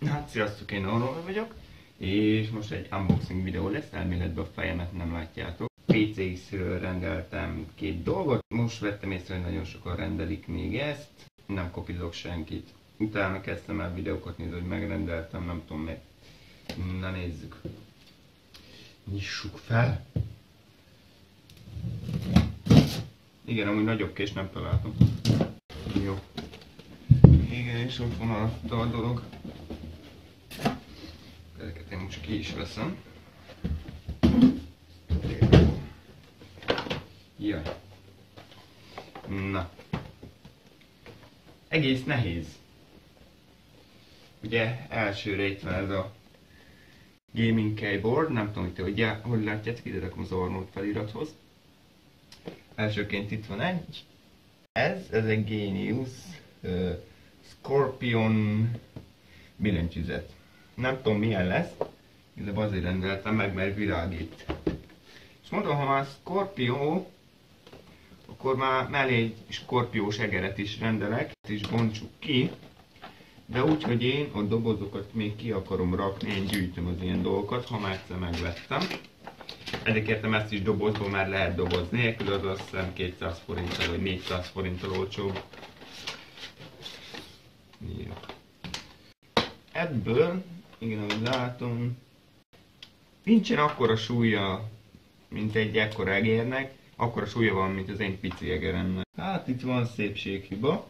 Hát sziasztok, én Aurora vagyok, és most egy unboxing videó lesz, elméletben a fejemet nem látjátok. PCX-ről rendeltem 2 dolgot, most vettem észre, hogy nagyon sokan rendelik még ezt, nem kopizok senkit. Utána kezdtem el videókat nézni, hogy megrendeltem, nem tudom miért. Na nézzük. Nyissuk fel. Igen, amúgy nagyobb kés nem találtam. Jó. Igen, és ott van alatta a dolog. Ezeket én most ki is veszem. Jaj. Na. Egész nehéz. Ugye elsőre itt van ez a Gaming Keyboard, nem tudom, hogy látjátok, ide rakom az Arnold felirathoz. Elsőként itt van egy. Ez egy Genius Scorpion billentyűzet. Nem tudom milyen lesz, de azért rendeltem meg, mert világít. És mondom, ha már Scorpio, akkor már mellé egy skorpiós egeret is rendelek, ezt is bontsuk ki. De úgy, hogy én a dobozokat még ki akarom rakni, én gyűjtöm az ilyen dolgokat, ha már egyszer megvettem. Ezért kértem ezt is dobozból, már lehet doboz nélkül, az azt hiszem 200 forinttal vagy 400 forinttal olcsóbb. Jó. Ebből, igen, ahogy látom, nincsen akkora súlya, mint egy ekkora egérnek, akkora súlya van, mint az én pici egeremnek. Hát itt van szépséghiba.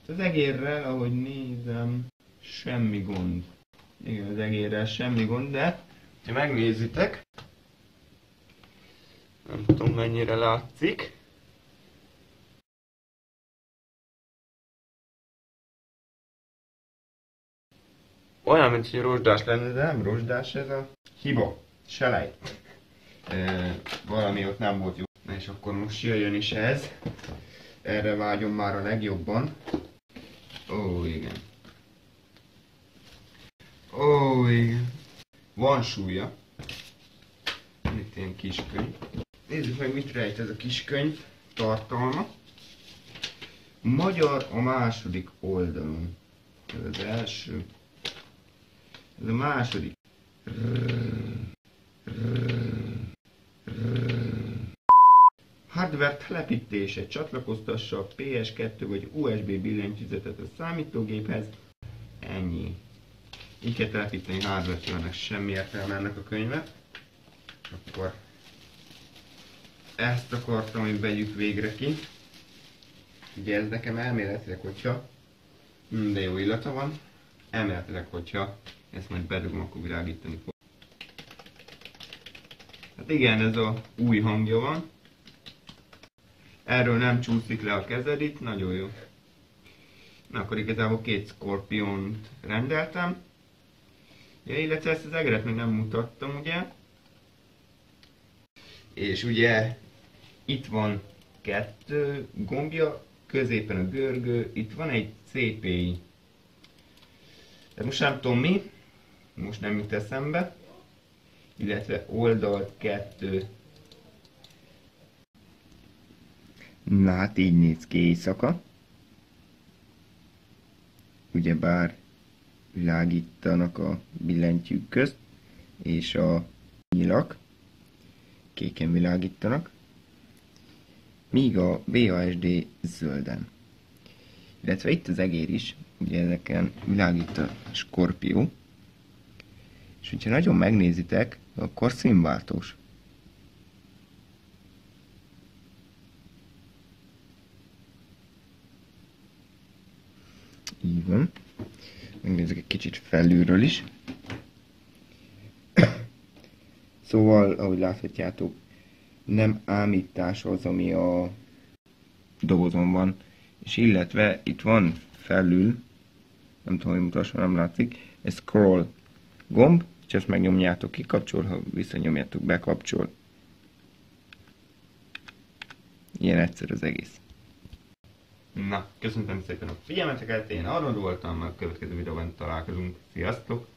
Az egérrel, ahogy nézem, semmi gond. Igen, az egérrel semmi gond, de ha megnézitek, nem tudom mennyire látszik. Olyan, mint hogy rozsdás lenne, de nem rozsdás, ez a hiba, selej. Valami ott nem volt jó. Na és akkor most jöjjön is ez. Erre vágyom már a legjobban. Ó, igen. Ó, igen. Van súlya. Itt ilyen kiskönyv. Nézzük meg, mit rejt ez a kiskönyv tartalma. Magyar a második oldalon. Ez az első. Ez a második. Hardware telepítése. Csatlakoztassa a PS2 vagy USB billentyűzetet a számítógéphez. Ennyi. Így kell telepíteni hardware-t, ennek semmi értelme ennek a könyvet. Akkor ezt akartam, hogy vegyük végre ki. Ugye ez nekem elméletileg, hogyha de jó illata van. Elméletileg, hogyha ezt majd bedugom, akkor világítani fog. Hát igen, ez a új hangja van. Erről nem csúszik le a kezed itt, nagyon jó. Na akkor igazából 2 Scorpiont rendeltem. Ja, illetve ezt az egeret még nem mutattam, ugye. És ugye itt van 2 gombja, középen a görgő, itt van egy CPI. De most nem tudom mi, most nem jut eszembe. Illetve oldal 2. Na hát így néz ki éjszaka. Ugyebár világítanak a billentyűk közt, és a nyilak kéken világítanak, míg a VHSD zölden. Illetve itt az egér is, ugye ezeken világít a Scorpio, és hogyha nagyon megnézitek, akkor színváltós. Így van. Megnézzük egy kicsit felülről is. Szóval, ahogy láthatjátok, nem ámítás az, ami a dobozon van. És illetve itt van felül, nem tudom, hogy mutasson, nem látszik, egy scroll gomb, és ezt megnyomjátok, kikapcsol, ha visszanyomjátok, bekapcsol. Ilyen egyszer az egész. Na, köszönöm szépen a figyelmeteket, én Arnold voltam, a következő videóban találkozunk. Sziasztok!